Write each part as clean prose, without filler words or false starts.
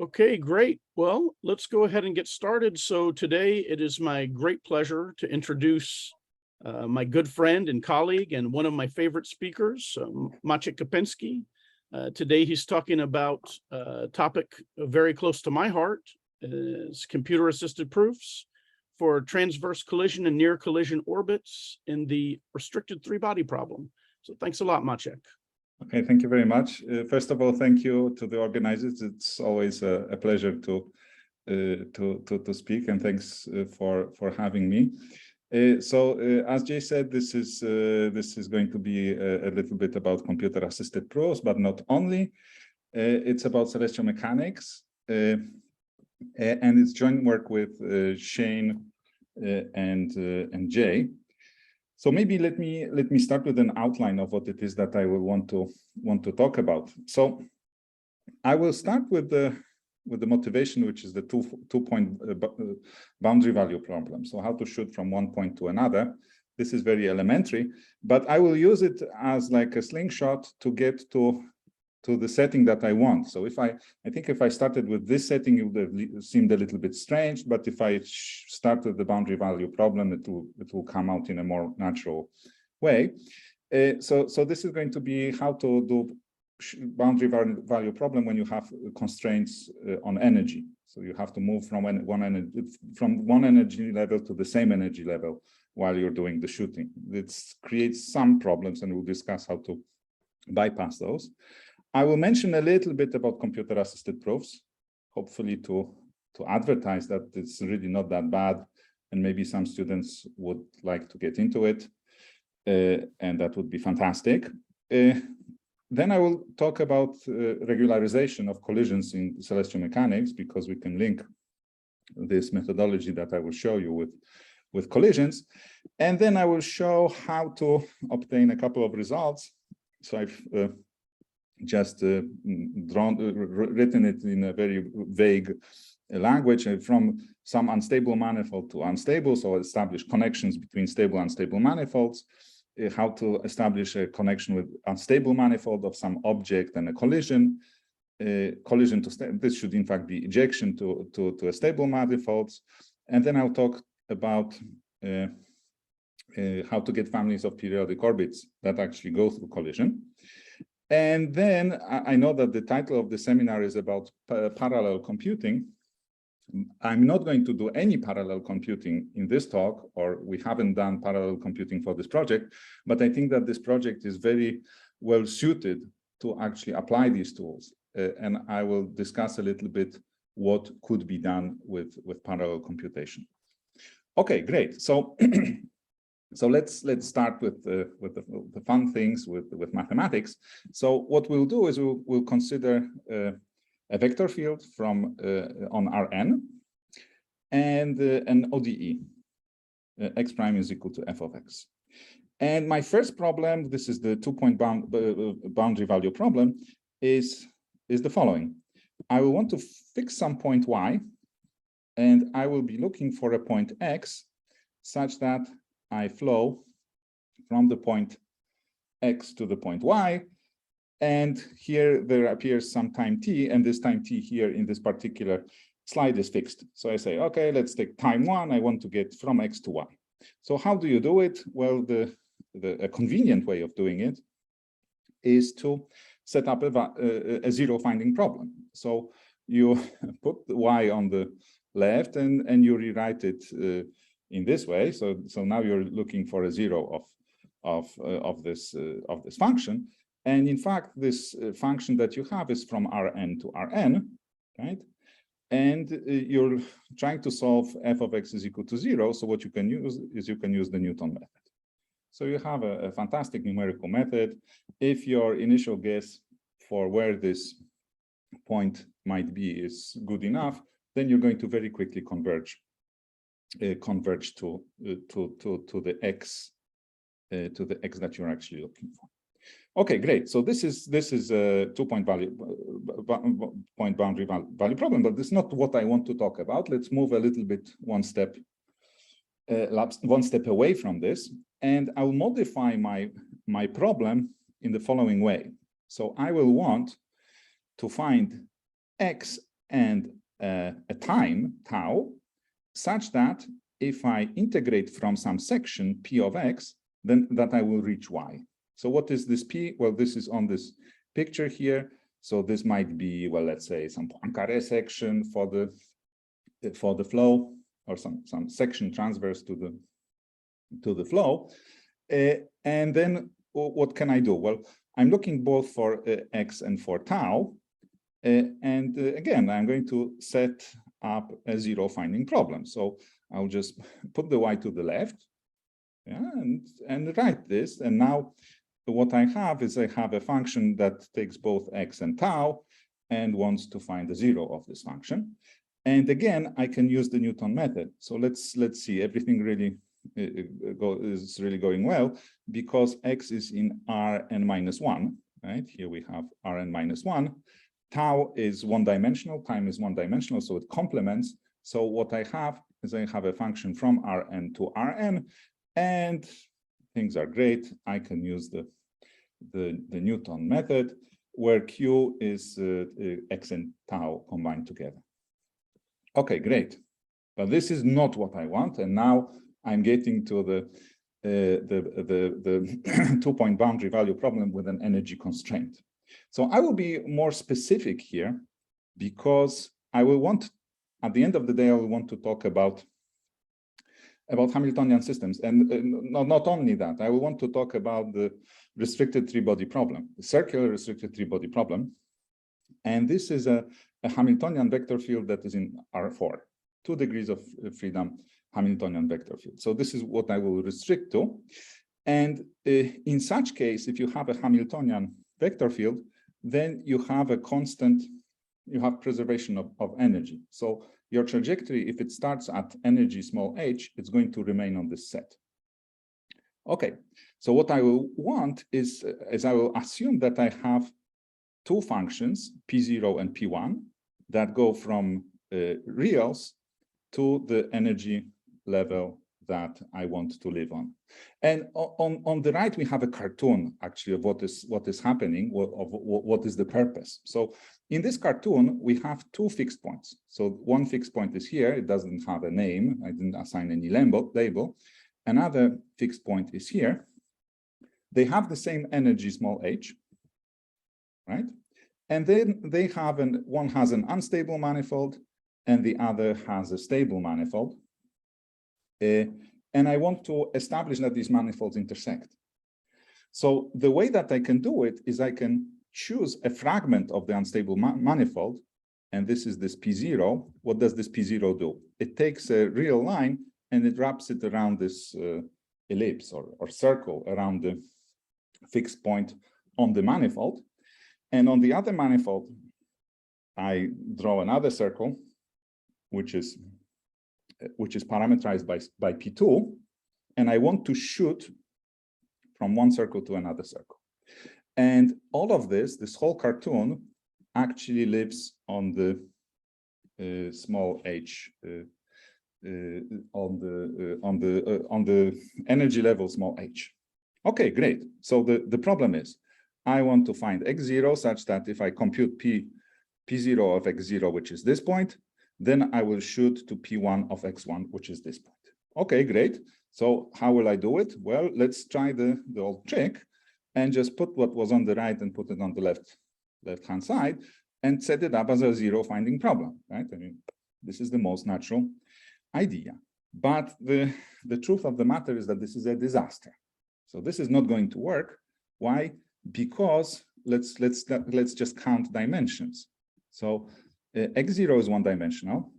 Okay, great. Well, let's go ahead and get started. So today it is my great pleasure to introduce my good friend and colleague and one of my favorite speakers, Maciej Capinski. Today he's talking about a topic very close to my heart, is computer-assisted proofs for transverse collision and near collision orbits in the restricted three-body problem. So thanks a lot, Maciej. Okay, thank you very much. First of all, thank you to the organizers. It's always a pleasure to speak, and thanks for having me. As Jay said, this is going to be a little bit about computer-assisted proofs, but not only. It's about celestial mechanics, and it's joint work with Shane and Jay. So maybe let me start with an outline of what it is that I will want to talk about. So I will start with the motivation, which is the two-point boundary value problem. So how to shoot from one point to another. This is very elementary, but I will use it as like a slingshot to get to the setting that I want. So I think if I started with this setting, it would have seemed a little bit strange, but if I start with the boundary value problem, it will come out in a more natural way. So this is going to be how to do boundary value problem when you have constraints on energy. So you have to move from one energy level to the same energy level while you're doing the shooting. It creates some problems, and we'll discuss how to bypass those. I will mention a little bit about computer-assisted proofs, hopefully to advertise that it's really not that bad, and maybe some students would like to get into it, and that would be fantastic. Then I will talk about regularization of collisions in celestial mechanics, because we can link this methodology that I will show you with collisions. And then I will show how to obtain a couple of results. So I've just written it in a very vague language from some unstable manifold to unstable. So establish connections between stable and unstable manifolds, how to establish a connection with unstable manifold of some object and a collision. This should in fact be ejection to a stable manifolds. And then I'll talk about how to get families of periodic orbits that actually go through collision. And then I know that the title of the seminar is about parallel computing. I'm not going to do any parallel computing in this talk, or we haven't done parallel computing for this project, but I think that this project is very well suited to actually apply these tools. And I will discuss a little bit what could be done with parallel computation. Okay, great. So So let's start with the fun things with mathematics. So what we'll do is we'll consider a vector field from on Rn and an ODE. X prime is equal to f of x. And my first problem, this is the two-point boundary value problem, is the following. I will want to fix some point y, and I will be looking for a point x such that I flow from the point x to the point y, and here there appears some time t, and this time t here in this particular slide is fixed. So I say, okay, let's take time 1. I want to get from x to y. So how do you do it? Well, a convenient way of doing it is to set up a zero finding problem. So you put the y on the left and you rewrite it in this way. So now you're looking for a zero of this function. And in fact, this function that you have is from Rn to Rn, right? And you're trying to solve f of x is equal to 0. So what you can use is you can use the Newton method. So you have a fantastic numerical method. If your initial guess for where this point might be is good enough, then you're going to very quickly converge to the x that you're actually looking for. Okay, great. So this is a two-point boundary value problem, but this is not what I want to talk about. Let's move a little bit one step away from this, and I will modify my problem in the following way. So I will want to find x and a time, tau, such that if I integrate from some section P of X, then that I will reach Y. So what is this P? Well, this is on this picture here. So this might be, well, let's say some Poincaré section for the flow, or some section transverse to the flow. And then what can I do? Well, I'm looking both for X and for tau. And again, I'm going to set up a zero finding problem. So I'll just put the Y to the left, yeah, and write this. And now what I have is I have a function that takes both X and tau and wants to find the zero of this function. And again, I can use the Newton method. So let's see, everything really is really going well because X is in Rn minus 1, right? Here we have Rn minus 1. Tau is one-dimensional, time is one-dimensional, so it complements. So what I have is I have a function from Rn to Rn, and things are great. I can use the Newton method, where Q is X and tau combined together. Okay, great. But this is not what I want, and now I'm getting to the two-point boundary value problem with an energy constraint. So I will be more specific here because I will want, at the end of the day, I will want to talk about Hamiltonian systems. And not only that, I will want to talk about the restricted three-body problem, the circular restricted three-body problem. And this is a Hamiltonian vector field that is in R4, 2 degrees of freedom Hamiltonian vector field. So this is what I will restrict to. And in such case, if you have a Hamiltonian vector field, then you have a constant, you have preservation of energy. So your trajectory, if it starts at energy small h, it's going to remain on this set. Okay, so what I will want is I will assume that I have two functions, P0 and P1, that go from reals to the energy level that I want to live on. And on the right, we have a cartoon actually of what is happening, what is the purpose. So in this cartoon, we have two fixed points. So one fixed point is here, it doesn't have a name, I didn't assign any label. Another fixed point is here. They have the same energy small h, right? And then they have one has an unstable manifold and the other has a stable manifold. And I want to establish that these manifolds intersect. So the way that I can do it is I can choose a fragment of the unstable manifold, and this is this P0. What does this P0 do? It takes a real line and it wraps it around this ellipse or circle around the fixed point on the manifold. And on the other manifold, I draw another circle, which is parameterized by P2, and I want to shoot from one circle to another circle. And all of this whole cartoon actually lives on the small h, on the energy level small h. Okay, great. So the problem is, I want to find x0 such that if I compute P0 of x0, which is this point, then I will shoot to P1 of x1, which is this point. Okay, great. So how will I do it? Well, let's try the old trick and just put what was on the right and put it on the left-hand side and set it up as a zero finding problem, right? I mean, this is the most natural idea. But the truth of the matter is that this is a disaster. So this is not going to work. Why? Because let's just count dimensions. So x0 is one-dimensional,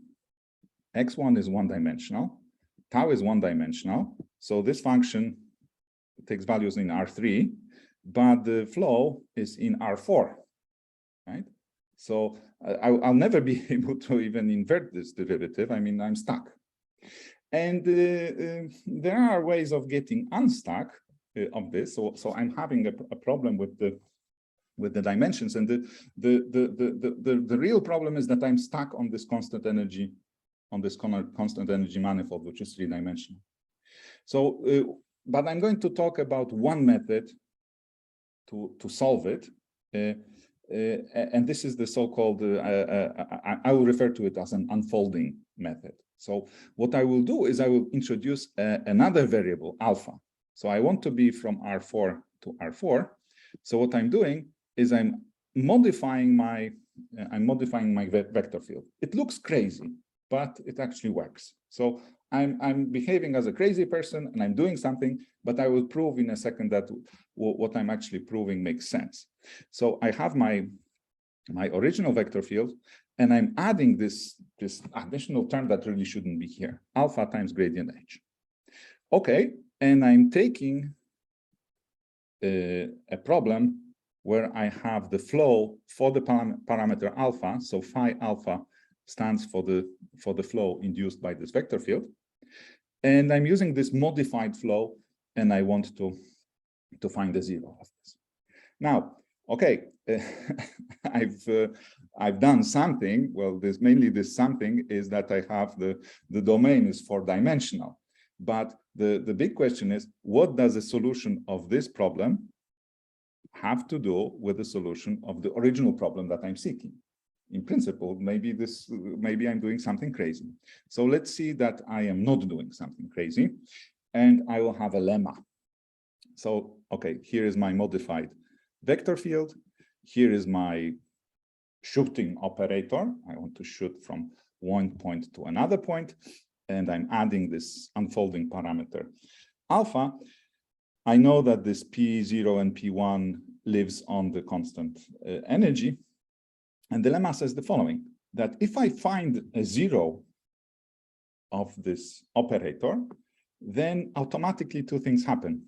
x1 is one-dimensional, tau is one-dimensional. So this function takes values in R3, but the flow is in R4, right? So I'll never be able to even invert this derivative. I mean, I'm stuck. And there are ways of getting unstuck of this. So I'm having a problem with the dimensions, and the real problem is that I'm stuck on this constant energy, manifold, which is three-dimensional. So, but I'm going to talk about one method to solve it, and this is the so-called, I will refer to it as an unfolding method. So what I will do is I will introduce another variable, alpha. So I want to be from R4 to R4. So what I'm doing is I'm modifying my vector field. It looks crazy, but it actually works. So I'm behaving as a crazy person and I'm doing something, but I will prove in a second that what I'm actually proving makes sense. So I have my original vector field, and I'm adding this additional term that really shouldn't be here, alpha times gradient h. Okay, and I'm taking a problem where I have the flow for the parameter alpha. So phi alpha stands for the flow induced by this vector field. And I'm using this modified flow, and I want to find the zero of this. Now, okay, I've done something. Well, this something is that I have the domain is 4-dimensional. But the big question is, what does the solution of this problem have to do with the solution of the original problem that I'm seeking? In principle, maybe I'm doing something crazy. So let's see that I am not doing something crazy, and I will have a lemma. So, okay, here is my modified vector field. Here is my shooting operator. I want to shoot from one point to another point, and I'm adding this unfolding parameter alpha. I know that this P0 and P1 lives on the constant energy. And the lemma says the following, that if I find a zero of this operator, then automatically two things happen.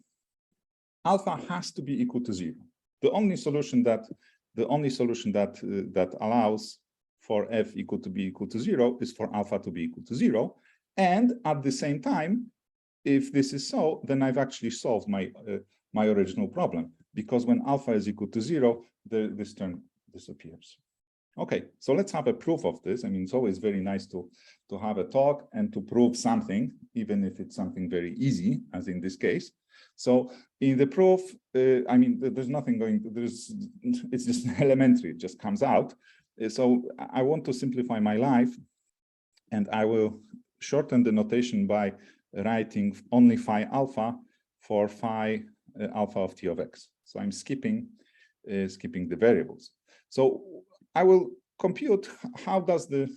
Alpha has to be equal to 0. The only solution that allows for f equal to 0 is for alpha to be equal to 0. And at the same time, if this is so, then I've actually solved my original problem, because when alpha is equal to 0, this term disappears. Okay, so let's have a proof of this. I mean, it's always very nice to have a talk and to prove something, even if it's something very easy, as in this case. So in the proof, I mean, there's nothing it's just elementary, it just comes out. So I want to simplify my life, and I will shorten the notation by writing only phi alpha for phi alpha of t of x. So I'm skipping the variables. So I will compute how does the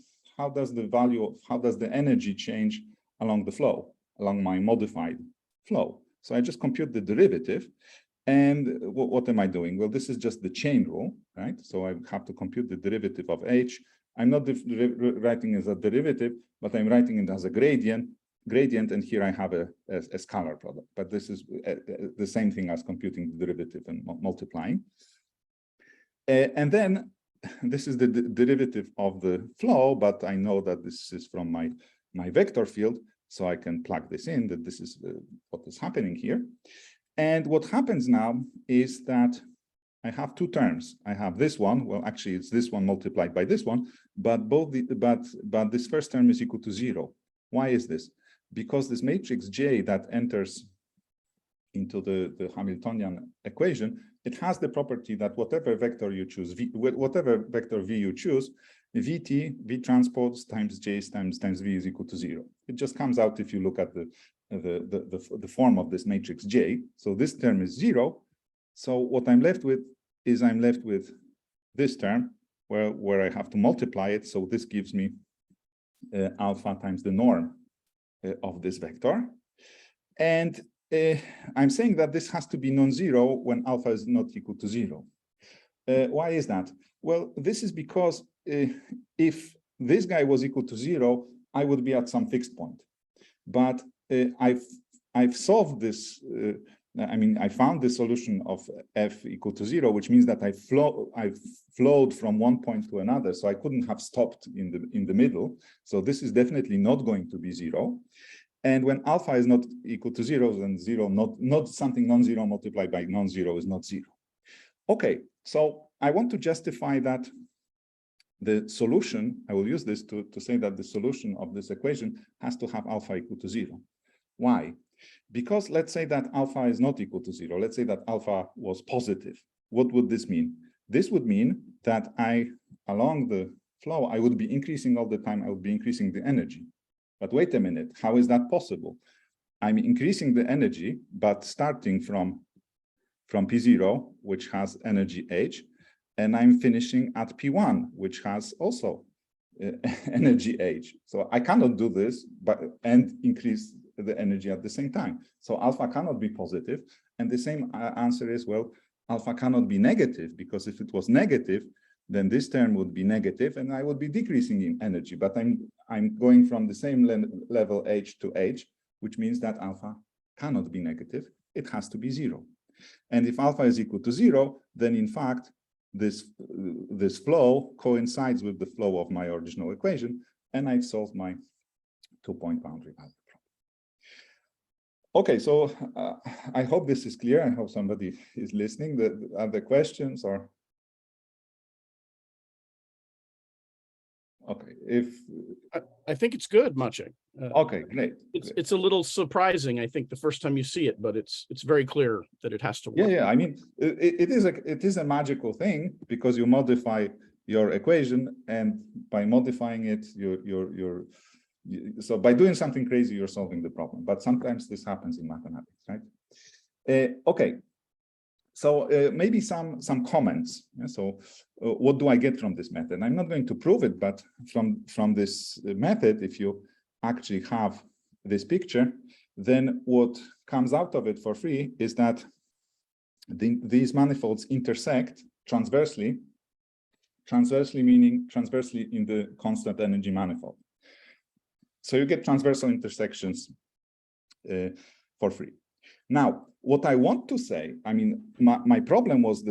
energy change along the flow, along my modified flow. So I just compute the derivative. And what am I doing? Well, this is just the chain rule, right? So I have to compute the derivative of h. I'm not writing as a derivative, but I'm writing it as a gradient, and here I have a scalar product. But this is the same thing as computing the derivative and multiplying. And then this is the derivative of the flow, but I know that this is from my vector field, so I can plug this in, that this is what is happening here. And what happens now is that I have two terms. I have this one, well, actually it's this one multiplied by this one, but but this first term is equal to 0. Why is this? Because this matrix J that enters into the Hamiltonian equation, it has the property that whatever vector you choose, whatever vector v you choose, v transpose times j times v is equal to 0. It just comes out if you look at the form of this matrix J. So this term is 0. So what I'm left with is this term where I have to multiply it. So this gives me alpha times the norm of this vector. And I'm saying that this has to be non-zero when alpha is not equal to 0. Why is that? Well, this is because if this guy was equal to 0, I would be at some fixed point. But I've solved this. I mean, I found the solution of f equal to 0, which means that I've flowed from one point to another, so I couldn't have stopped in the middle. So this is definitely not going to be 0. And when alpha is not equal to 0, then 0, not something non-zero multiplied by non-zero is not 0. Okay, so I want to justify that the solution, I will use this to say that the solution of this equation has to have alpha equal to 0. Why? Because let's say that alpha is not equal to 0. Let's say that alpha was positive. What would this mean? This would mean that along the flow, I would be increasing all the time, I would be increasing the energy. But wait a minute, how is that possible? I'm increasing the energy, but starting from P0, which has energy H, and I'm finishing at P1, which has also energy H. So I cannot do this and increase the energy at the same time. So alpha cannot be positive. And the same answer is, well, alpha cannot be negative, because if it was negative, then this term would be negative and I would be decreasing in energy. But I'm going from the same level H to H, which means that alpha cannot be negative. It has to be 0. And if alpha is equal to 0, then in fact, this flow coincides with the flow of my original equation, and I've solved my 2-point boundary value problem. Okay, so I hope this is clear. I hope somebody is listening. Are there questions or? Okay, I think it's good, Maciej. Okay, great. It's a little surprising, I think, the first time you see it, but it's very clear that it has to work. Yeah. I mean, it is a magical thing, because you modify your equation, and by modifying it, so by doing something crazy, you're solving the problem. But sometimes this happens in mathematics, right? Okay. So maybe some comments. Yeah, so what do I get from this method? I'm not going to prove it, but from this method, if you actually have this picture, then what comes out of it for free is that these manifolds intersect transversely meaning transversely in the constant energy manifold. So you get transversal intersections for free. Now, what I want to say, I mean, my problem was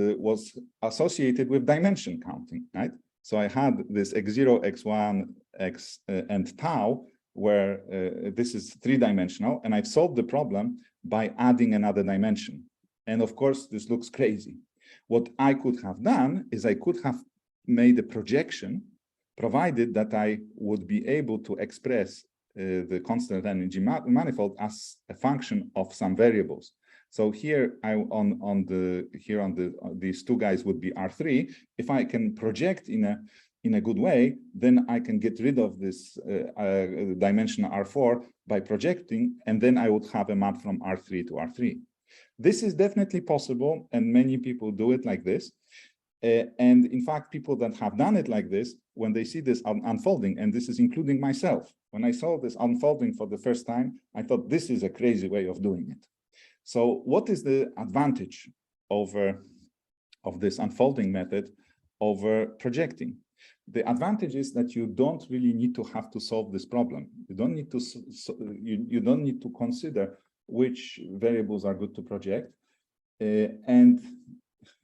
associated with dimension counting, right? So I had this x0, x1, x and tau, where this is 3-dimensional, and I've solved the problem by adding another dimension. And of course, this looks crazy. What I could have done is I could have made a projection, provided that I would be able to express the constant energy manifold as a function of some variables. So here, these two guys would be R3. If I can project in a good way, then I can get rid of this dimension R4 by projecting, and then I would have a map from R3 to R3. This is definitely possible, and many people do it like this. And in fact, people that have done it like this, when they see this unfolding, and this is including myself, when I saw this unfolding for the first time, I thought this is a crazy way of doing it. So what is the advantage of this unfolding method over projecting? The advantage is that you don't really need to have to solve this problem. You don't need to you don't need to consider which variables are good to project. And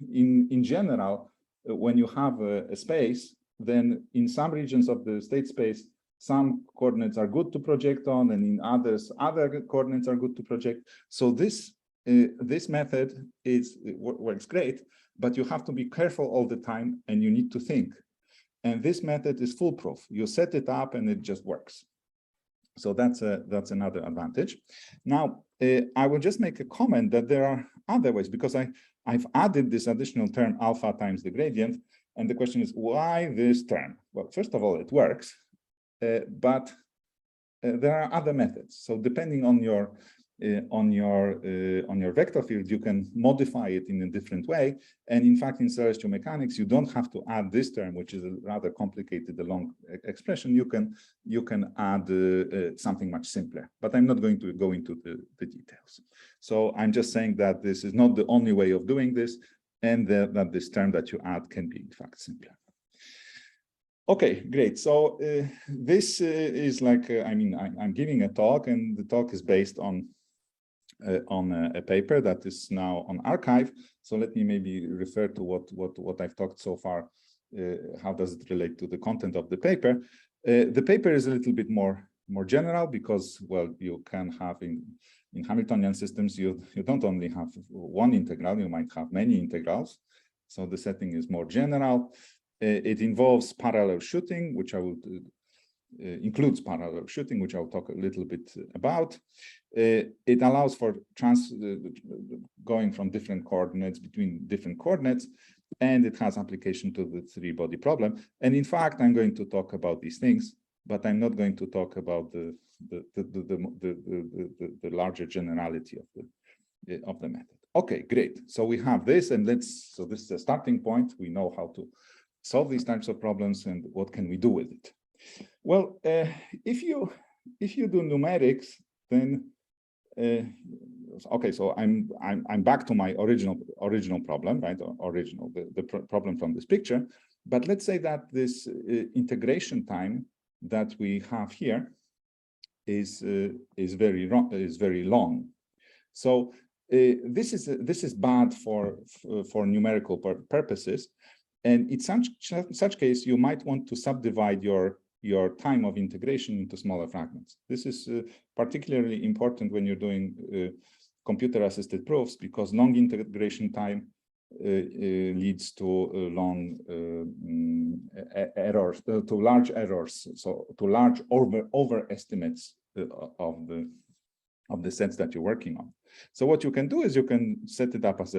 in general, when you have a space, then in some regions of the state space, some coordinates are good to project on, and in others, other coordinates are good to project. So this method works great, but you have to be careful all the time, and you need to think. And this method is foolproof. You set it up, and it just works. So that's another advantage. Now, I will just make a comment that there are other ways, because I've added this additional term alpha times the gradient, and the question is, why this term? Well, first of all, it works, but there are other methods. So depending on your vector field, you can modify it in a different way. And in fact, in celestial mechanics, you don't have to add this term, which is a rather complicated, a long expression. You can add something much simpler, but I'm not going to go into the details. So I'm just saying that this is not the only way of doing this, and that this term that you add can be in fact simpler. Okay, great. So this is like, I mean, I'm giving a talk, and the talk is based on a paper that is now on arXiv. So let me maybe refer to what I've talked so far. How does it relate to the content of the paper? The paper is a little bit more general, because, well, you can have in Hamiltonian systems, you don't only have one integral, you might have many integrals. So the setting is more general. It involves parallel shooting, which I would includes parallel shooting, which I'll talk a little bit about. It allows for going from different coordinates between different coordinates. and it has application to the three-body problem. And in fact, I'm going to talk about these things, but I'm not going to talk about the larger generality of the method. Okay, great. So we have this, and so this is a starting point. We know how to solve these types of problems and what can we do with it. Well, if you do numerics, then okay, so I'm back to my original problem, right? The problem from this picture. But let's say that this integration time that we have here is very long. So this is bad for numerical purposes, and in such case you might want to subdivide your time of integration into smaller fragments. This is particularly important when you're doing computer-assisted proofs, because long integration time leads to long errors, to large errors, so to large overestimates of the sets that you're working on. So what you can do is you can set it up as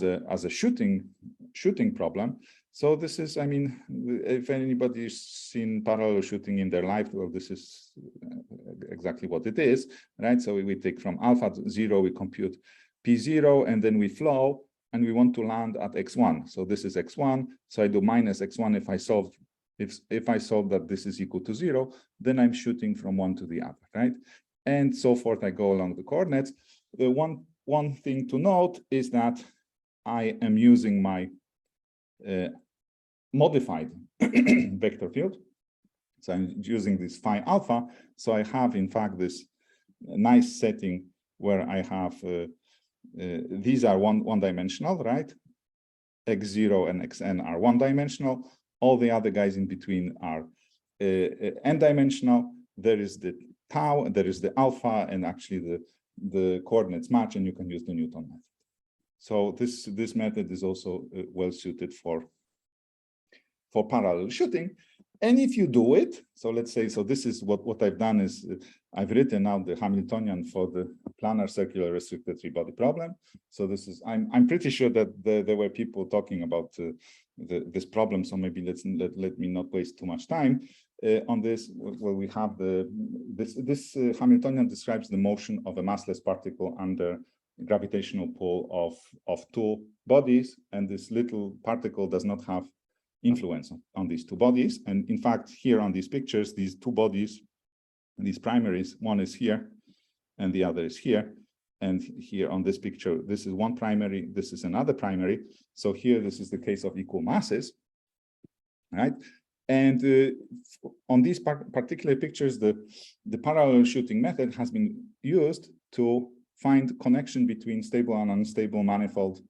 a shooting problem. So this is, I mean, if anybody's seen parallel shooting in their life, well, this is exactly what it is, right? So we take from alpha to 0, we compute P0, and then we flow, and we want to land at x1. So this is x1. So I do minus x1 if I solve that this is equal to 0, then I'm shooting from one to the other, right? And so forth. I go along the coordinates. The one thing to note is that I am using my modified vector field. So I'm using this phi alpha. So I have, in fact, this nice setting where I have these are one-dimensional, right? X0 and Xn are one-dimensional. All the other guys in between are n-dimensional. There is the tau, there is the alpha, and actually the coordinates match, and you can use the Newton method. So this method is also well suited for parallel shooting. And if you do it, so let's say, so this is what I've done is I've written out the Hamiltonian for the planar circular restricted three-body problem. So this is, I'm pretty sure that there were people talking about this problem. So maybe let me not waste too much time on this. Well, we have this Hamiltonian describes the motion of a massless particle under gravitational pull of two bodies, and this little particle does not have influence on these two bodies. And in fact, here on these pictures, these two bodies, these primaries, one is here and the other is here. And here on this picture, this is one primary, this is another primary. So here, this is the case of equal masses, right? And on these particular pictures, the parallel shooting method has been used to find connection between stable and unstable manifold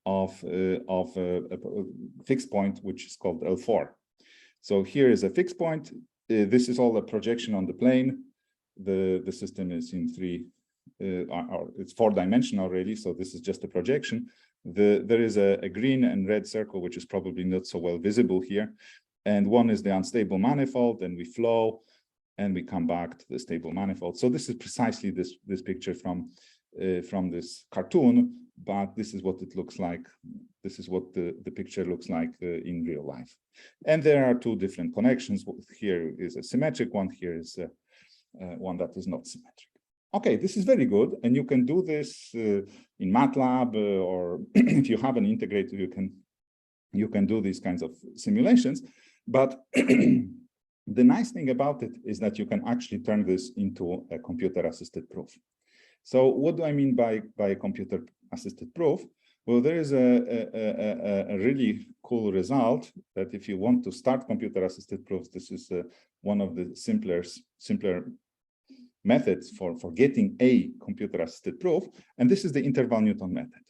of a fixed point, which is called L4. So here is a fixed point. This is all a projection on the plane. The system is in it's four-dimensional really. So this is just a projection. There is a green and red circle, which is probably not so well visible here. And one is the unstable manifold, and we flow, and we come back to the stable manifold. So this is precisely this picture from this cartoon, but this is what it looks like. This is what the picture looks like in real life. And there are two different connections. Here is a symmetric one. Here is one that is not symmetric. Okay, this is very good, and you can do this in MATLAB, or if you have an integrator, you can do these kinds of simulations. But the nice thing about it is that you can actually turn this into a computer-assisted proof. So what do I mean by a computer-assisted proof? Well, there is a really cool result that if you want to start computer-assisted proofs, this is one of the simpler methods for getting a computer-assisted proof, and this is the interval Newton method.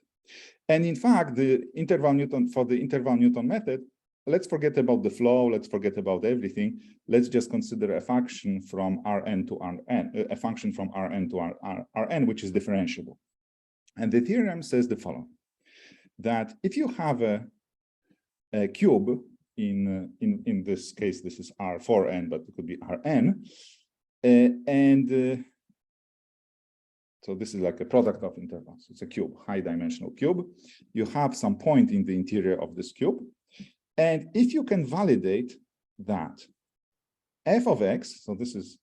And in fact, for the interval Newton method, let's forget about the flow, let's forget about everything. Let's just consider a function from Rn to Rn, a function from Rn to Rn, which is differentiable. And the theorem says the following, that if you have a cube, in this case, this is R4n, but it could be Rn, and So this is like a product of intervals. It's a cube, high dimensional cube. You have some point in the interior of this cube. And if you can validate that f of x, so this is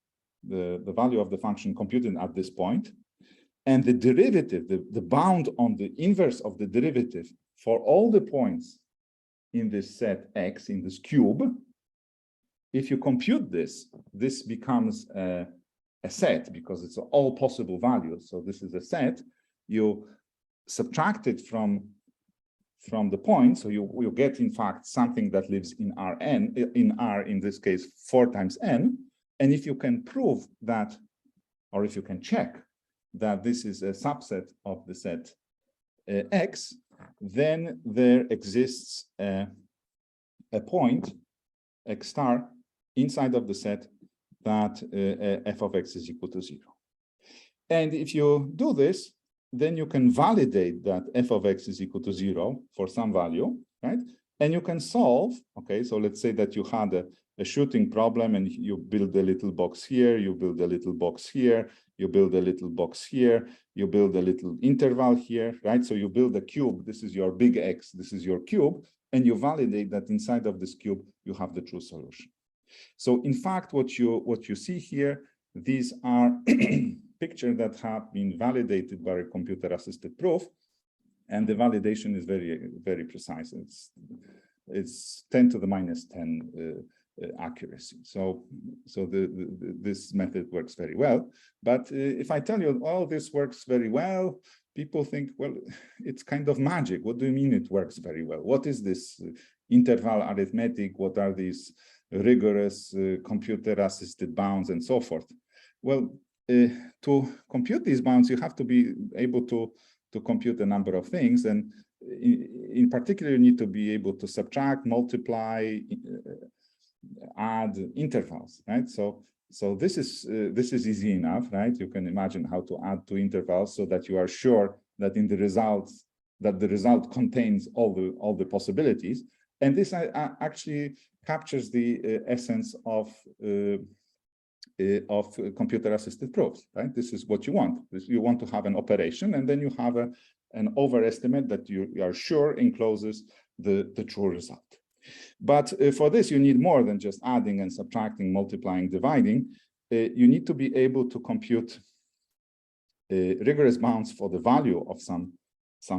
the value of the function computed at this point, and the derivative, the bound on the inverse of the derivative for all the points in this set x, in this cube, if you compute this, this becomes a set because it's all possible values. So this is a set. You subtract it from the point, so you get in fact something that lives in Rn, in R in this case 4 times n. And if you can prove that, or if you can check that this is a subset of the set X, then there exists a point X star inside of the set that f of x is equal to 0. And if you do this, then you can validate that f of x is equal to 0 for some value, right? And you can solve, okay, so let's say that you had a shooting problem and you build a little box here, you build a little box here, you build a little box here, you build a little interval here, right? So you build a cube, this is your big X, this is your cube, and you validate that inside of this cube, you have the true solution. So in fact, what you see here, these are pictures that have been validated by a computer-assisted proof, and the validation is very, very precise. It's 10 to the minus 10 accuracy. So this method works very well. But if I tell you, oh, this works very well, people think, well, it's kind of magic. What do you mean it works very well? What is this interval arithmetic? What are these rigorous computer-assisted bounds and so forth? Well, to compute these bounds, you have to be able to compute a number of things, and in particular, you need to be able to subtract, multiply, add intervals, right? So this is easy enough, right? You can imagine how to add two intervals so that you are sure that in the results that the result contains all the possibilities, and this actually captures the essence of computer-assisted proofs, right? This is what you want. You want to have an operation, and then you have an overestimate that you are sure encloses the true result. But for this, you need more than just adding and subtracting, multiplying, dividing. You need to be able to compute rigorous bounds for the value of some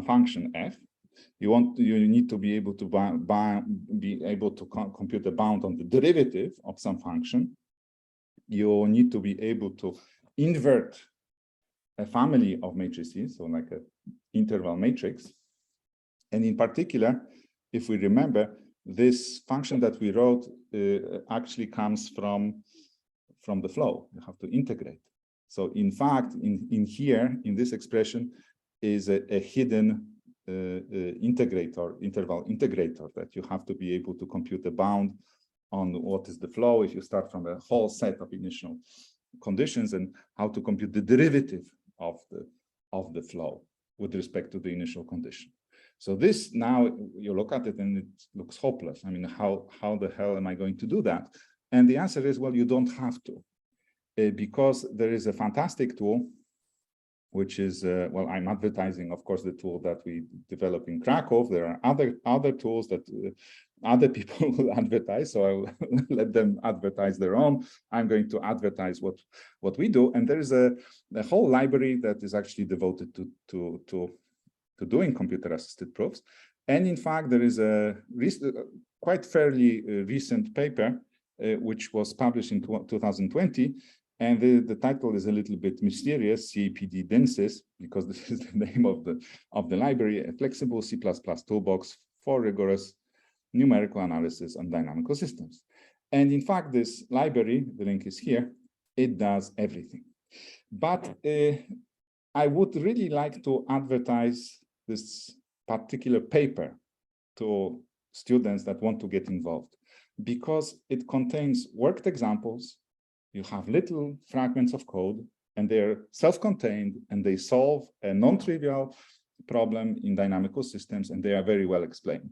function f. You need to be able to compute a bound on the derivative of some function. You need to be able to invert a family of matrices, so like an interval matrix. And in particular, if we remember, this function that we wrote actually comes from the flow. You have to integrate. So in fact, in here, in this expression, is a hidden integrator, interval integrator, that you have to be able to compute a bound on what is the flow if you start from a whole set of initial conditions, and how to compute the derivative of the flow with respect to the initial condition. So this, now you look at it and it looks hopeless. I mean, how the hell am I going to do that? And the answer is, well, you don't have to, because there is a fantastic tool, which is, well, I'm advertising, of course, the tool that we develop in Krakow. There are other tools that other people will advertise, so I will let them advertise their own. I'm going to advertise what we do, and there is a whole library that is actually devoted to doing computer-assisted proofs. And in fact, there is a quite fairly recent paper which was published in 2020. And the title is a little bit mysterious, CAPD Densis, because this is the name of the library, a flexible C++ toolbox for rigorous numerical analysis on dynamical systems. And in fact, this library, the link is here, it does everything. But I would really like to advertise this particular paper to students that want to get involved, because it contains worked examples. You have little fragments of code, and they're self-contained, and they solve a non-trivial problem in dynamical systems, and they are very well explained.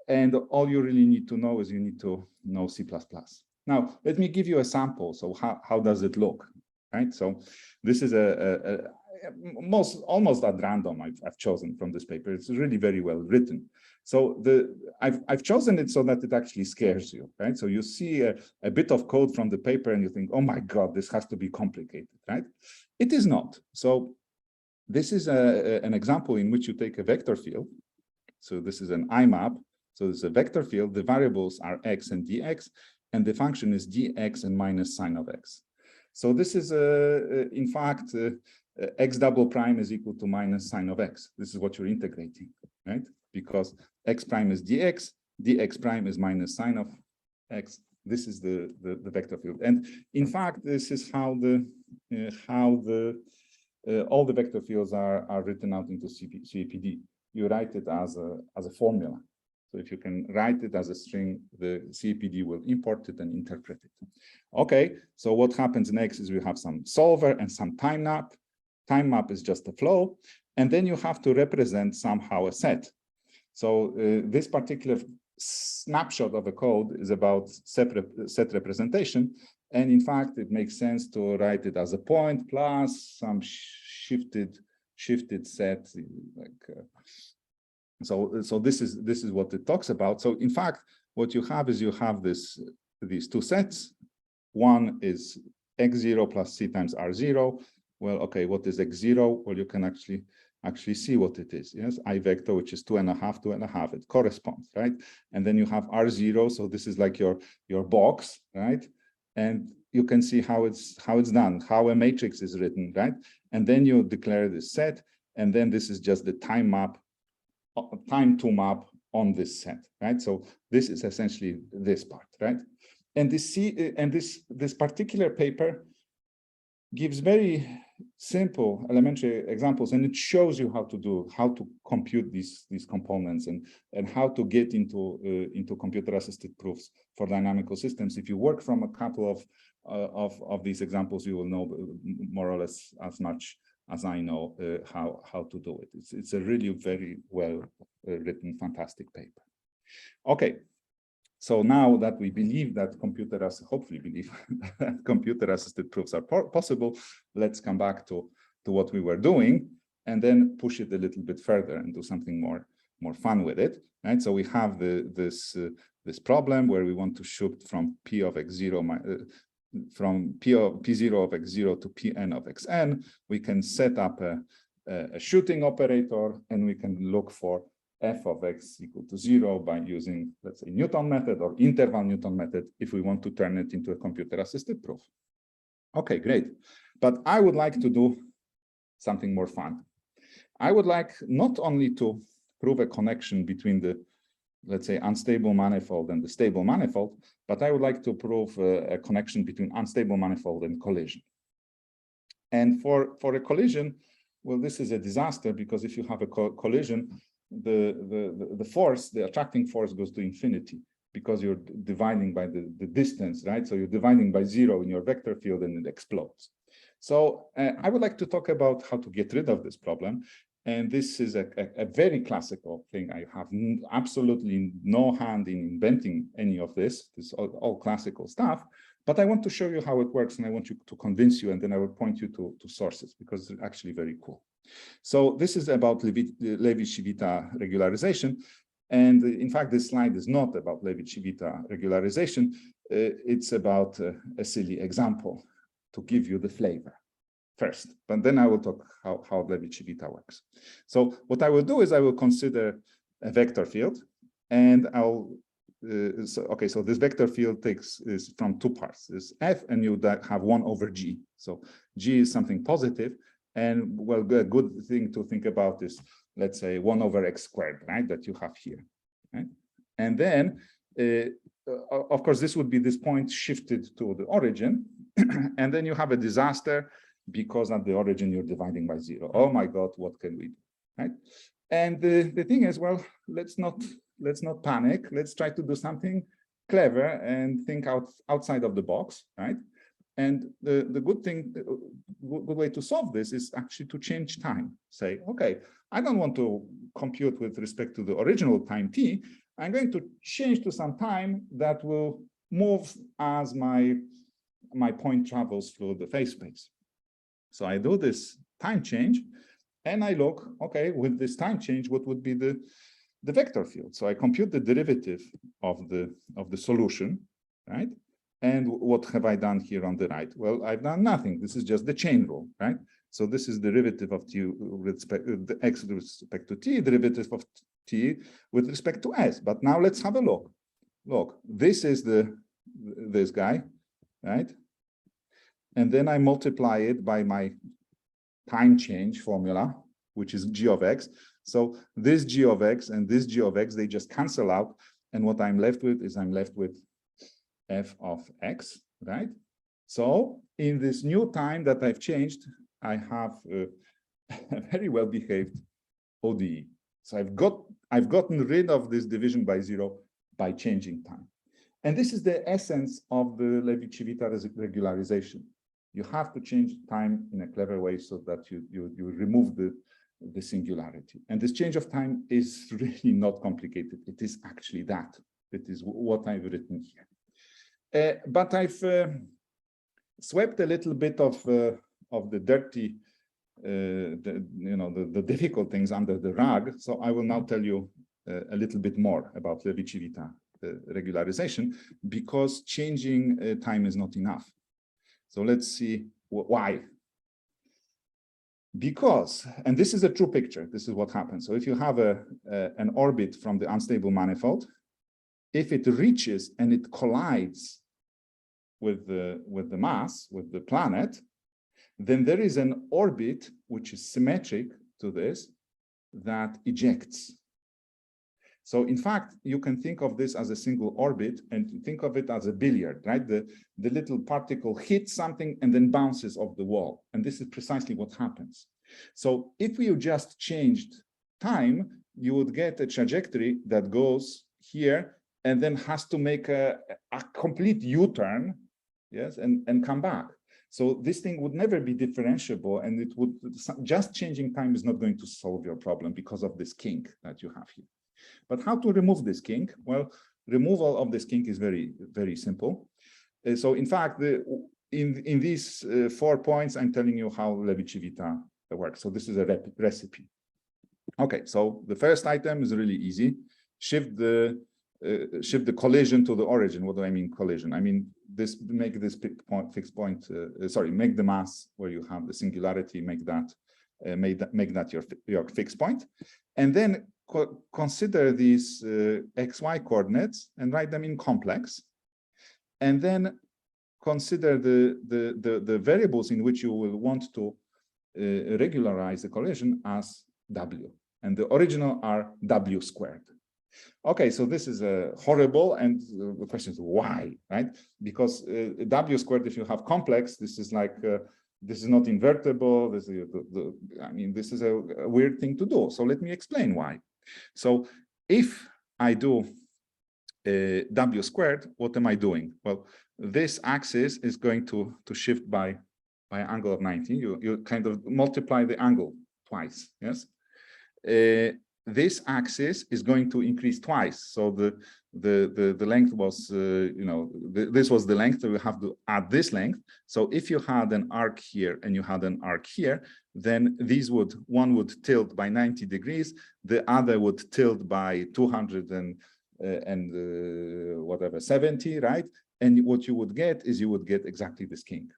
And all you really need to know is you need to know C++. Now, let me give you a sample. So how does it look? right? So this is almost at random I've chosen from this paper. It's really very well written. So I've chosen it so that it actually scares you, right? So you see a bit of code from the paper and you think, oh my God, this has to be complicated, right? It is not. So this is an example in which you take a vector field. So this is an IMAP. So this is a vector field. The variables are x and dx, and the function is dx and minus sine of x. So this is, in fact, x double prime is equal to minus sine of x. This is what you're integrating, right? Because x prime is dx, dx prime is minus sine of x. This is the vector field. And in fact, this is how all the vector fields are written out into CAPD. You write it as a formula. So if you can write it as a string, the CAPD will import it and interpret it. Okay, so what happens next is we have some solver and some time map. Time map is just a flow, and then you have to represent somehow a set. So this particular snapshot of a code is about set representation. And in fact, it makes sense to write it as a point plus some shifted set. So this is what it talks about. So in fact, what you have is these two sets. One is x0 plus c times r0. Well, okay, what is x0? Well, you can actually see what it is. Yes, I vector, which is 2.5, 2.5. It corresponds, right? And then you have r0. So this is like your box, right? And you can see how it's done, how a matrix is written, right? And then you declare this set, and then this is just the time to map on this set, right? So this is essentially this part, right? And this particular paper gives very simple elementary examples, and it shows you how to compute these components and how to get into computer-assisted proofs for dynamical systems. If you work from a couple of these examples, you will know more or less as much as I know how to do it. It's a really very well written, fantastic paper. Okay. So now that we believe that hopefully believe that computer-assisted proofs are possible, let's come back to what we were doing and then push it a little bit further and do something more fun with it, right? So we have this problem where we want to shift from P of x0 from P0 of x0 to Pn of xn. We can set up a shooting operator, and we can look for f of x equal to 0 by using, let's say, Newton method or interval Newton method if we want to turn it into a computer-assisted proof. Okay, great. But I would like to do something more fun. I would like not only to prove a connection between the, let's say, unstable manifold and the stable manifold, but I would like to prove a connection between unstable manifold and collision. And for a collision, well, this is a disaster, because if you have a collision, the force, the attracting force, goes to infinity because you're dividing by the distance, right? So you're dividing by 0 in your vector field and it explodes. So I would like to talk about how to get rid of this problem. And this is a very classical thing. I have absolutely no hand in inventing any of this. This is all classical stuff. But I want to show you how it works, and I want to convince you, and then I will point you to sources, because it's actually very cool. So this is about Levi-Civita regularization. And in fact, this slide is not about Levi-Civita regularization. It's about a silly example to give you the flavor first, but then I will talk how Levi-Civita works. So what I will do is I will consider a vector field, and so this vector field is from two parts. There's f, and you have 1 over g. So g is something positive, and well, a good thing to think about is, let's say, 1 over x squared, right, that you have here, right? And then, of course, this would be this point shifted to the origin, and then you have a disaster, because at the origin you're dividing by 0. Oh my God, what can we do, right? And the thing is, well, let's not panic. Let's try to do something clever and think outside of the box, right? And the good way to solve this is actually to change time. Say, okay, I don't want to compute with respect to the original time t. I'm going to change to some time that will move as my point travels through the phase space. So I do this time change, and I look, okay, with this time change, what would be the vector field? So I compute the derivative of the solution, right? And what have I done here on the right? Well, I've done nothing. This is just the chain rule, right? So this is derivative of t with respect the x with respect to t, derivative of t with respect to s. But now let's have a look. Look, this is this guy, right? And then I multiply it by my time change formula, which is g of x. So this g of x and this g of x, they just cancel out. And what I'm left with is I'm left with f of x, right? So in this new time that I've changed, I have a very well behaved ODE. So I've gotten rid of this division by zero by changing time. And this is the essence of the Levi-Civita regularization. You have to change time in a clever way so that you remove the singularity. And this change of time is really not complicated. It is actually that. It is what I've written here. But I've swept a little bit of the dirty, the difficult things under the rug. So I will now tell you a little bit more about Levi-Civita regularization, because changing time is not enough. So let's see why. Because, and this is a true picture, this is what happens. So if you have an orbit from the unstable manifold, if it reaches and it collides with the mass, with the planet, then there is an orbit which is symmetric to this that ejects. So in fact, you can think of this as a single orbit and think of it as a billiard, right? The little particle hits something and then bounces off the wall. And this is precisely what happens. So if you just changed time, you would get a trajectory that goes here and then has to make a complete U-turn, yes, and come back. So this thing would never be differentiable, and it would just changing time is not going to solve your problem because of this kink that you have here. But how to remove this kink? Well, removal of this kink is very, very simple. So in fact, in these 4 points, I'm telling you how Levi-Civita works. So this is a recipe. Okay, so the first item is really easy. Shift the collision to the origin. What do I mean collision? I mean make this fixed point. Make the mass where you have the singularity. Make that your fixed point, and then consider these xy coordinates and write them in complex, and then consider the variables in which you will want to regularize the collision as w, and the original are w squared. Okay, so this is horrible, and the question is why, right? Because w squared, if you have complex, this is like this is not invertible. This is this is a weird thing to do. So let me explain why. So if I do w squared, what am I doing? Well, this axis is going to shift by an angle of 90. You kind of multiply the angle twice, yes? This axis is going to increase twice. So the length was, this was the length, so we have to add this length. So if you had an arc here and you had an arc here, then these one would tilt by 90 degrees, the other would tilt by 200 and whatever, 70, right? And what you would get is you would get exactly this kink.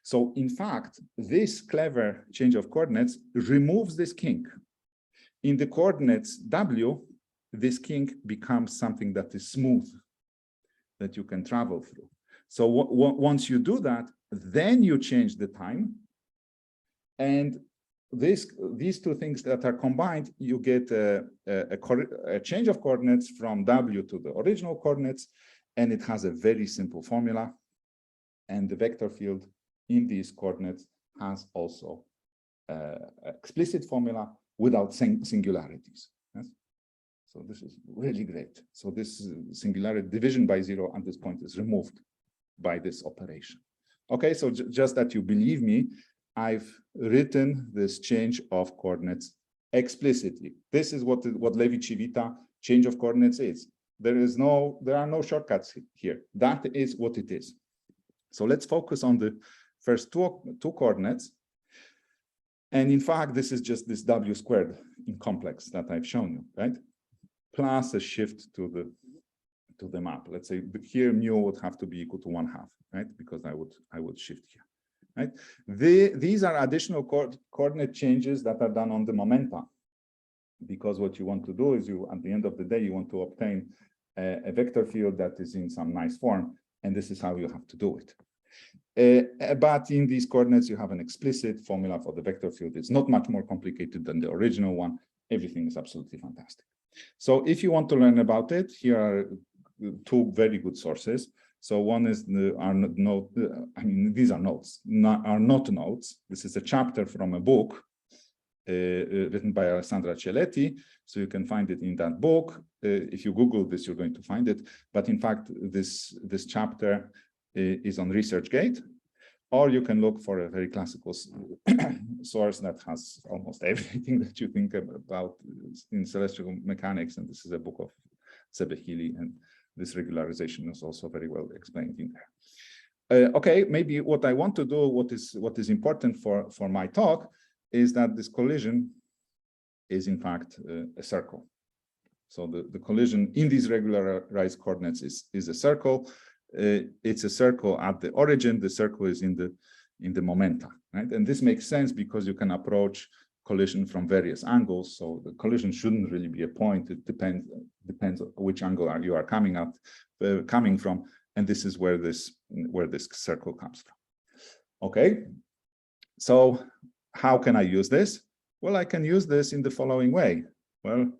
So in fact, this clever change of coordinates removes this kink. In the coordinates w, this kink becomes something that is smooth, that you can travel through. So once you do that, then you change the time. And these two things that are combined, you get a change of coordinates from w to the original coordinates, and it has a very simple formula. And the vector field in these coordinates has also explicit formula without singularities. Yes? So this is really great. So this singularity division by zero at this point is removed by this operation. Okay, so just that you believe me, I've written this change of coordinates explicitly. This is what Levi-Civita change of coordinates is. There are no shortcuts here. That is what it is. So let's focus on the first two coordinates. And in fact, this is just this W squared in complex that I've shown you, right? Plus a shift to the map. Let's say here mu would have to be equal to 1/2, right? Because I would shift here, right? These are additional coordinate changes that are done on the momenta, because what you want to do is at the end of the day, you want to obtain a vector field that is in some nice form, and this is how you have to do it. But in these coordinates, you have an explicit formula for the vector field. It's not much more complicated than the original one. Everything is absolutely fantastic. So if you want to learn about it, here are two very good sources. So one is these are notes, are not notes. This is a chapter from a book written by Alessandra Cieletti. So you can find it in that book. If you Google this, you're going to find it. But in fact, this chapter is on ResearchGate, or you can look for a very classical source that has almost everything that you think about in celestial mechanics. And this is a book of Sebehili, and this regularization is also very well explained in there. Okay, maybe what I want to do, what is important for my talk, is that this collision is in fact a circle. So the collision in these regularized coordinates is a circle. It's a circle at the origin. The circle is in the momenta, right? And this makes sense because you can approach collision from various angles. So the collision shouldn't really be a point. It depends on which angle you are coming from, and this is where this circle comes from. Okay, so how can I use this? Well, I can use this in the following way. Well,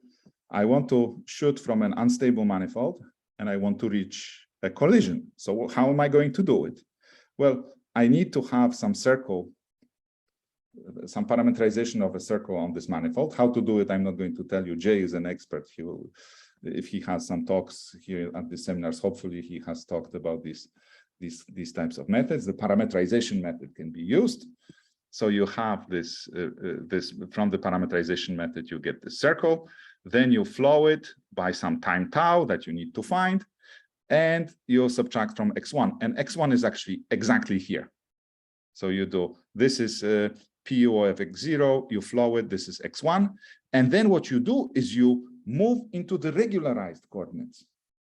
I want to shoot from an unstable manifold, and I want to reach a collision. So how am I going to do it? Well, I need to have some circle, some parameterization of a circle on this manifold. How to do it, I'm not going to tell you. Jay is an expert. He will, if he has some talks here at the seminars, hopefully he has talked about these types of methods. The parameterization method can be used. So you have this from the parameterization method, you get the circle, then you flow it by some time tau that you need to find, and you subtract from x1, and x1 is actually exactly here. So you do, this is PU of x0, you flow it, this is x1, and then what you do is you move into the regularized coordinates,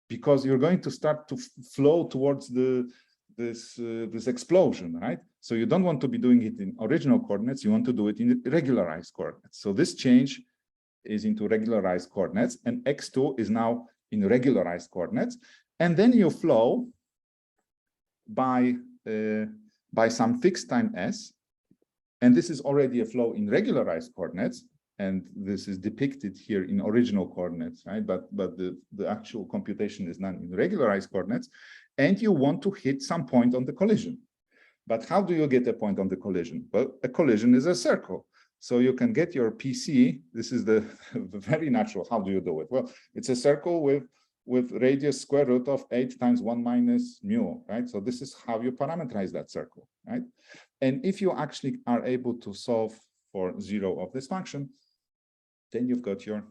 because you're going to start to flow towards this explosion, right? So you don't want to be doing it in original coordinates, you want to do it in regularized coordinates. So this change is into regularized coordinates, and x2 is now in regularized coordinates, and then you flow by some fixed time s, and this is already a flow in regularized coordinates, and this is depicted here in original coordinates, right? But the actual computation is done in regularized coordinates, and you want to hit some point on the collision. But how do you get a point on the collision? Well, a collision is a circle. So you can get your PC. This is the very natural. How do you do it? Well, it's a circle with radius square root of 8 times 1 minus mu, right? So this is how you parameterize that circle, right? And if you actually are able to solve for 0 of this function, then you've got your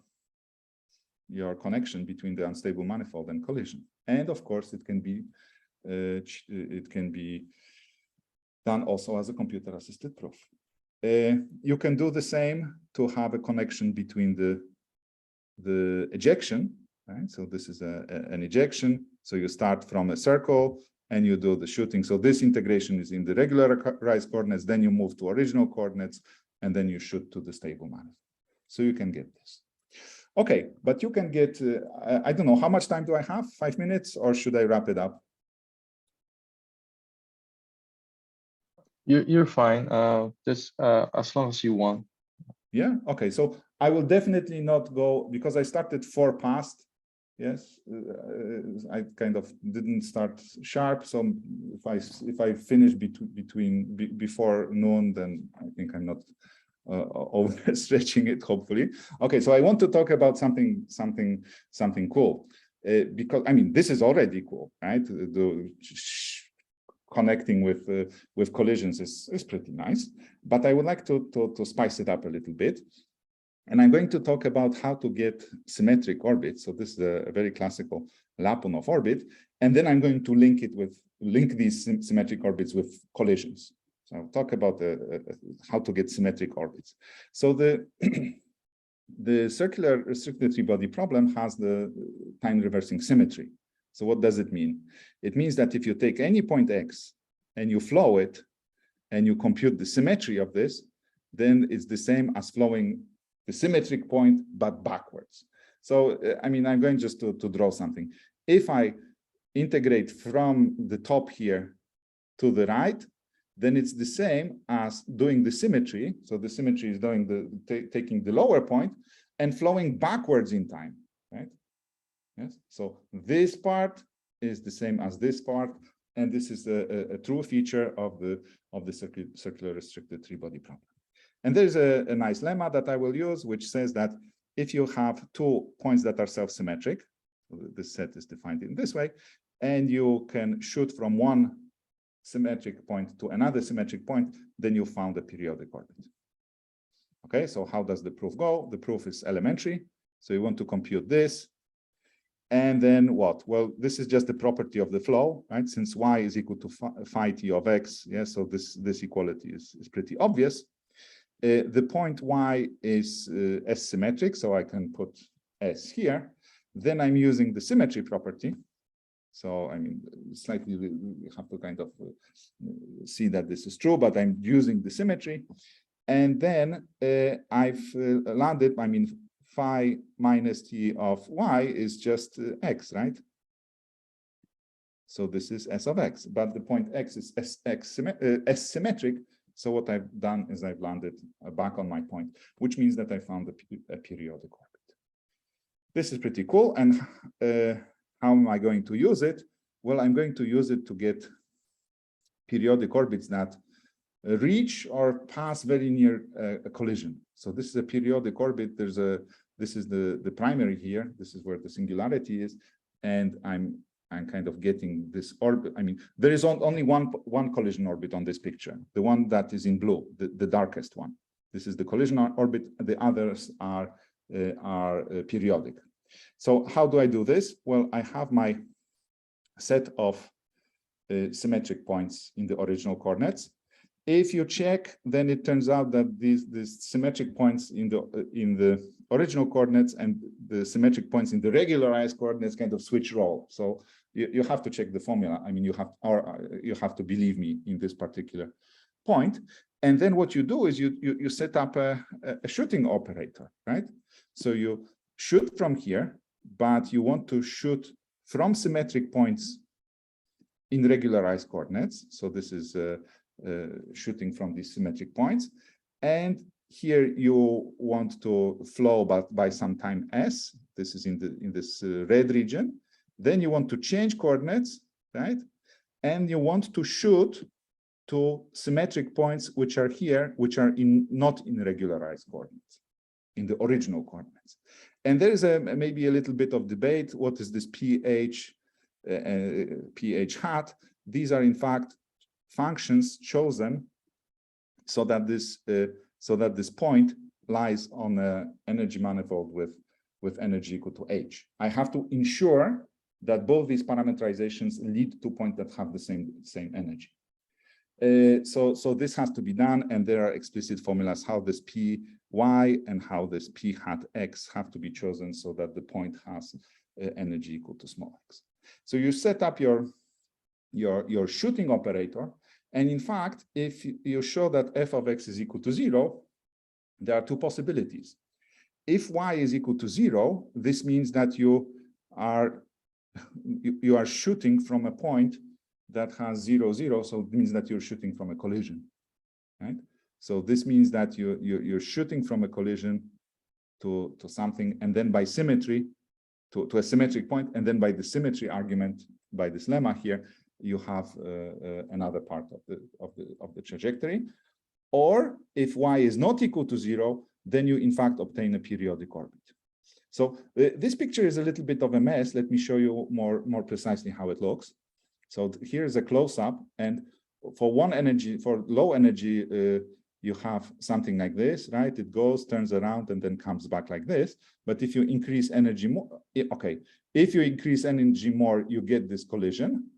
connection between the unstable manifold and collision. And of course, it can be done also as a computer-assisted proof. You can do the same to have a connection between the ejection, right? So this is an ejection. So you start from a circle and you do the shooting. So this integration is in the regularized coordinates, then you move to original coordinates, and then you shoot to the stable manifold. So you can get this. Okay, but you can get, I don't know, how much time do I have? 5 minutes, or should I wrap it up? You're fine. Just as long as you want. Yeah. Okay. So I will definitely not go, because I started 4 past. Yes, I kind of didn't start sharp. So if I finish before noon, then I think I'm not overstretching it. Hopefully. Okay. So I want to talk about something cool, because I mean this is already cool, right? Connecting with collisions is pretty nice, but I would like to spice it up a little bit. And I'm going to talk about how to get symmetric orbits. So this is a very classical Lyapunov orbit. And then I'm going to link these symmetric orbits with collisions. So I'll talk about how to get symmetric orbits. So the the circular restricted three-body problem has the time reversing symmetry. So what does it mean? It means that if you take any point X and you flow it and you compute the symmetry of this, then it's the same as flowing the symmetric point, but backwards. So, I mean, I'm going just to draw something. If I integrate from the top here to the right, then it's the same as doing the symmetry. So the symmetry is doing taking the lower point and flowing backwards in time, right? Yes. So this part is the same as this part, and this is a true feature of the circular restricted three-body problem. And there's a nice lemma that I will use, which says that if you have 2 points that are self-symmetric, so this set is defined in this way, and you can shoot from one symmetric point to another symmetric point, then you found a periodic orbit. Okay, so how does the proof go? The proof is elementary. So you want to compute this. And then what? Well, this is just the property of the flow, right? Since y is equal to phi t of x, yeah, so this equality is pretty obvious. The point y is S-symmetric, so I can put S here. Then I'm using the symmetry property. So, I mean, slightly, we have to kind of see that this is true, but I'm using the symmetry. And then I've landed, I mean, phi minus t of y is just x, right? So this is S of x, but the point x is S-symmetric. So what I've done is I've landed back on my point, which means that I found a periodic orbit. This is pretty cool. And how am I going to use it? Well, I'm going to use it to get periodic orbits that reach or pass very near a collision. So this is a periodic orbit. This is the primary here. This is where the singularity is, and I'm kind of getting this orbit. I mean, there is only one collision orbit on this picture, the one that is in blue, the darkest one. This is the collision orbit. The others are periodic. So how do I do this? Well, I have my set of symmetric points in the original coordinates. If you check, then it turns out that these symmetric points in the original coordinates and the symmetric points in the regularized coordinates kind of switch role. So you have to check the formula. I mean, you have to believe me in this particular point. And then what you do is you set up a shooting operator, right? So you shoot from here, but you want to shoot from symmetric points in regularized coordinates. So this is shooting from these symmetric points. And here you want to flow by some time s. This is in this red region. Then you want to change coordinates, right? And you want to shoot to symmetric points which are here, which are not in regularized coordinates, in the original coordinates. And there is maybe a little bit of debate. What is this ph hat? These are in fact functions chosen so that this point lies on an energy manifold with energy equal to h. I have to ensure that both these parameterizations lead to points that have the same energy. So this has to be done, and there are explicit formulas how this p y and how this p hat x have to be chosen so that the point has energy equal to small x. So you set up your shooting operator, and in fact, if you show that f of x is equal to 0, there are two possibilities. If y is equal to 0, this means that you are shooting from a point that has 0, 0, so it means that you're shooting from a collision, right? So this means that you're shooting from a collision to something, and then by symmetry to a symmetric point, and then by the symmetry argument, by this lemma here, you have another part of the trajectory. Or if y is not equal to 0, then you in fact obtain a periodic orbit. So this picture is a little bit of a mess. Let me show you more precisely how it looks. So here's a close-up, and for low energy, you have something like this, right? It goes, turns around, and then comes back like this. But if you increase energy more, okay, if you increase energy more, you get this collision.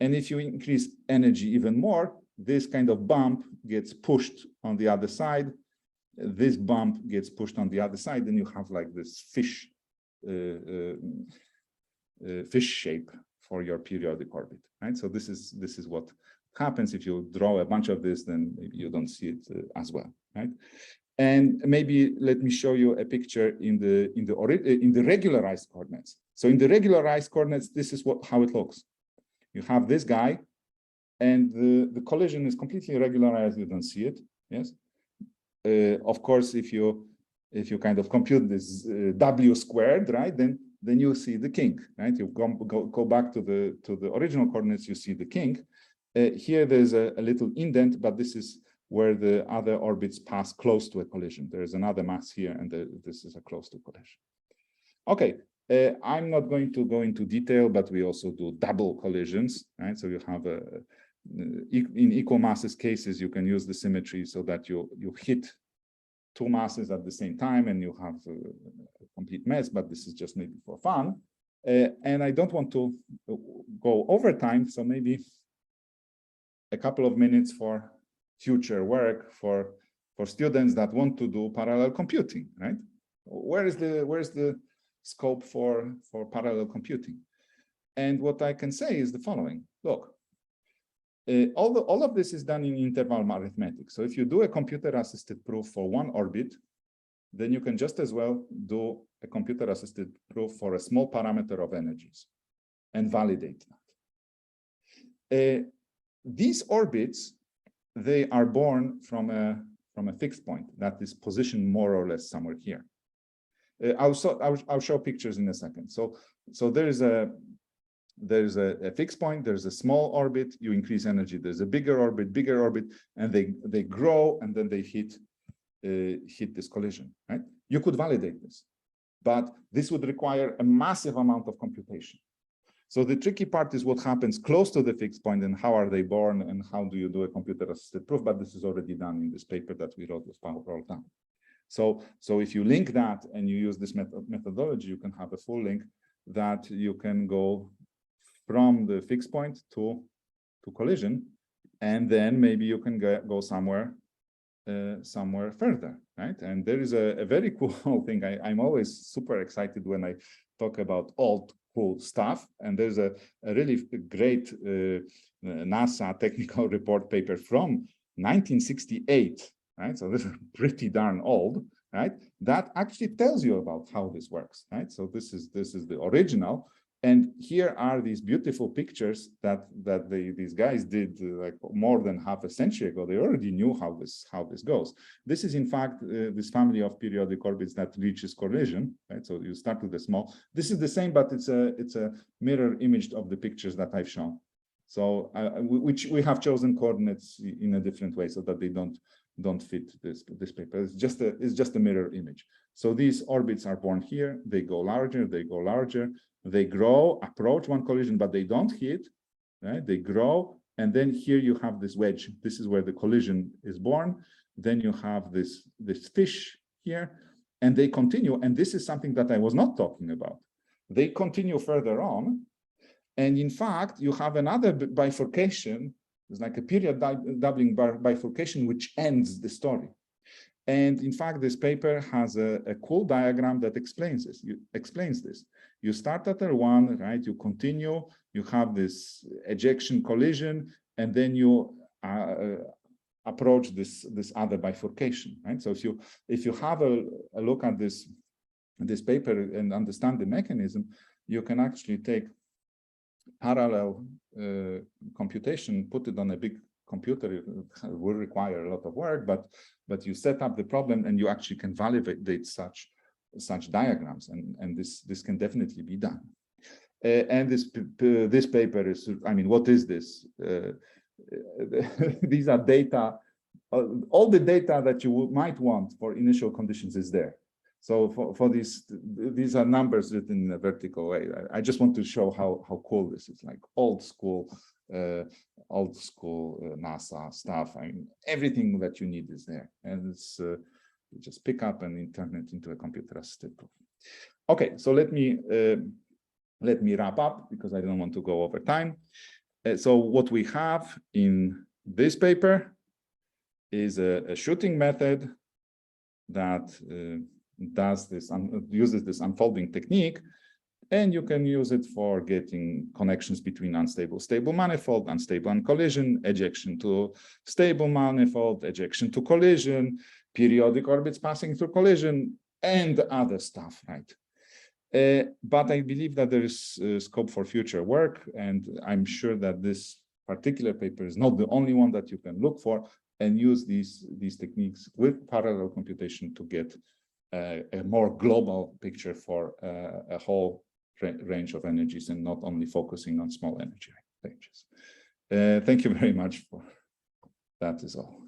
And if you increase energy even more, this kind of bump gets pushed on the other side. This bump gets pushed on the other side, and you have like this fish shape for your periodic orbit, right? So this is what happens if you draw a bunch of this, then maybe you don't see it as well, right? And maybe let me show you a picture in the regularized coordinates. So in the regularized coordinates, this is how it looks. You have this guy, and the collision is completely regularized. You don't see it. Yes. Of course, if you kind of compute this W squared, right, then you see the kink, right? You go back to the original coordinates, you see the kink. Here there's a little indent, but this is where the other orbits pass close to a collision. There is another mass here, and this is a close to collision. Okay, I'm not going to go into detail, but we also do double collisions, right? So you have in equal masses cases, you can use the symmetry so that you hit two masses at the same time, and you have a complete mess, but this is just maybe for fun. And I don't want to go over time, so maybe a couple of minutes for future work for students that want to do parallel computing, right? Where's the scope for parallel computing? And what I can say is the following. Look, all of this is done in interval arithmetic. So if you do a computer-assisted proof for one orbit, then you can just as well do a computer-assisted proof for a small parameter of energies and validate that. These orbits, they are born from a fixed point that is positioned more or less somewhere here. I'll show pictures in a second. So there's a fixed point, there's a small orbit, you increase energy, there's a bigger orbit, and they grow, and then they hit this collision, right? You could validate this, but this would require a massive amount of computation. So the tricky part is what happens close to the fixed point, and how are they born, and how do you do a computer-assisted proof? But this is already done in this paper that we wrote with Paul down. So if you link that and you use this methodology, you can have a full link that you can go from the fixed point to collision, and then maybe you can go somewhere further, right? And there is a very cool thing. I'm always super excited when I talk about old cool stuff, and there's a really great NASA technical report paper from 1968, right? So this is pretty darn old, right? That actually tells you about how this works, right? So this is the original. And here are these beautiful pictures that these guys did like more than half a century ago. They already knew how this goes. This is in fact this family of periodic orbits that reaches collision, right? So you start with a small. This is the same, but it's a mirror image of the pictures that I've shown. So which we have chosen coordinates in a different way so that they don't fit this paper. It's just a mirror image. So these orbits are born here. They go larger. They grow, approach one collision, but they don't hit, right? They grow, and then here you have this wedge. This is where the collision is born. Then you have this fish here, and they continue. And this is something that I was not talking about. They continue further on, and in fact, you have another bifurcation. It's like a period doubling bifurcation, which ends the story. And in fact, this paper has a cool diagram that explains this. You start at L1, right? You continue, you have this ejection collision, and then you approach this other bifurcation, right? So if you have a look at this paper and understand the mechanism, you can actually take parallel computation, put it on a big computer. It will require a lot of work, but you set up the problem and you actually can validate such diagrams, and this can definitely be done. And this paper is, I mean, what is this? These are data. All the data that you might want for initial conditions is there. So for these are numbers written in a vertical way. I just want to show how cool this is, like old school NASA stuff. I mean, everything that you need is there, and it's you just pick up and turn it into a computer-assisted proof. Okay, so let me wrap up because I don't want to go over time. So what we have in this paper is a shooting method that uses this unfolding technique, and you can use it for getting connections between unstable, stable manifold, unstable and collision, ejection to stable manifold, ejection to collision, periodic orbits passing through collision, and other stuff, right? But I believe that there is scope for future work, and I'm sure that this particular paper is not the only one that you can look for, and use these techniques with parallel computation to get a more global picture for a whole range of energies and not only focusing on small energy ranges. Thank you very much for that is all.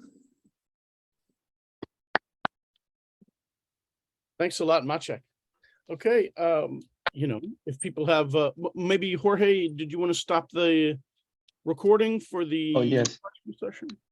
Thanks a lot, Maciej. Okay, you know, if people have, maybe Jorge, did you want to stop the recording for the Oh, yes. session?